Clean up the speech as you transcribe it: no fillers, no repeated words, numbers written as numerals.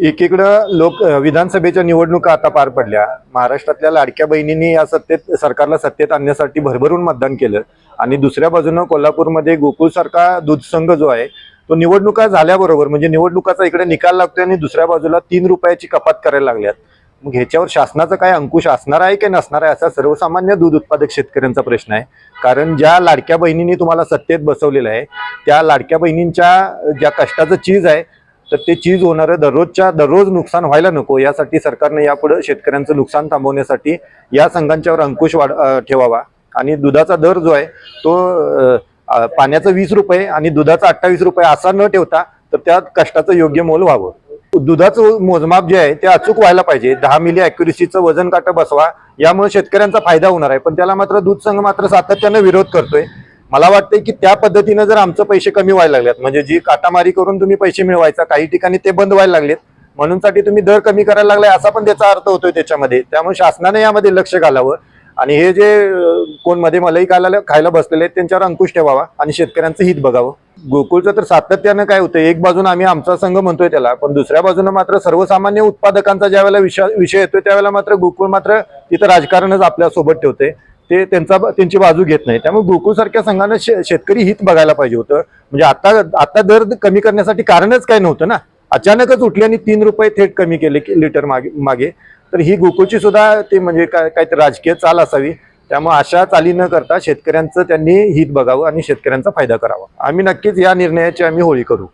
एकीकडं विधानसभेच्या निवडणुका आता पार पडल्या। महाराष्ट्रातल्या लाडक्या बहिणींनी या सरकारला सत्तेत आणण्यासाठी भरभरून मतदान केलं आणि दुसऱ्या बाजूनं कोल्हापूरमध्ये गोकुळसारखा दूध संघ जो आहे तो निवडणुका झाल्याबरोबर म्हणजे निवडणुकाचा इकडे निकाल लागतोय आणि दुसऱ्या बाजूला 3 रुपयाची कपात करायला लागल्यात। मग ह्याच्यावर शासनाचा काय अंकुश असणार आहे की नसणार आहे असा सर्वसामान्य दूध उत्पादक शेतकऱ्यांचा प्रश्न आहे। कारण ज्या लाडक्या बहिणींनी तुम्हाला सत्तेत बसवलेलं आहे त्या लाडक्या बहिणींच्या ज्या कष्टाचं चीज आहे तर ते चीज होणारं दररोज नुकसान व्हायला नको, यासाठी सरकारने यापुढे शेतकऱ्यांचं नुकसान थांबवण्यासाठी या संघांच्यावर अंकुश ठेवावा आणि दुधाचा दर जो आहे तो पाण्याचा 20 रुपये आणि दुधाचा 28 रुपये असा न ठेवता तर त्यात कष्टाचं योग्य मोल व्हावं। दुधाचं मोजमाप जे आहे ते अचूक व्हायला पाहिजे। 10 मिली ॲक्युरेसीचं वजन काटा बसवा, यामुळे शेतकऱ्यांचा फायदा होणार आहे। पण त्याला मात्र दूध संघ मात्र सातत्याने विरोध करतोय। मला वाटतंय की त्या पद्धतीने जर आमचे पैसे कमी व्हायला लागलेत म्हणजे जी काटामारी करून तुम्ही पैसे मिळवायचा काही ठिकाणी ते बंद व्हायला लागलेत म्हणूनसाठी तुम्ही दर कमी करायला लागलाय असा पण त्याचा अर्थ होतोय त्याच्यामध्ये। त्यामुळे शासनाने यामध्ये लक्ष घालावं आणि हे जे कोण मध्ये मलई खायला बसलेले आहेत त्यांच्यावर अंकुश ठेवावा आणि शेतकऱ्यांचं हित बघावं। गोकुळचं तर सातत्यानं काय होतं, एक बाजून आम्ही आमचा संघ म्हणतोय त्याला, पण दुसऱ्या बाजूनं मात्र सर्वसामान्य उत्पादकांचा ज्यावेळेला विषय येतोय त्यावेळेला मात्र गोकुळ मात्र तिथं राजकारणच आपल्या सोबत ठेवते, ते त्यांची बाजू घेत नाही। त्यामुळे गोकुळ सारख्या संघानं शेतकरी हित बघायला पाहिजे होतं। म्हणजे आता दर कमी करण्यासाठी कारणच काय नव्हतं ना, अचानकच उठले आणि 3 रुपये थेट कमी केले लिटर मागे तर ही गोकुळची सुद्धा ते म्हणजे काहीतरी राजकीय चाल असावी। त्यामुळे अशा चाली न करता शेतकऱ्यांचं त्यांनी हित बघावं आणि शेतकऱ्यांचा फायदा करावा। आम्ही नक्कीच या निर्णयाची होळी करू।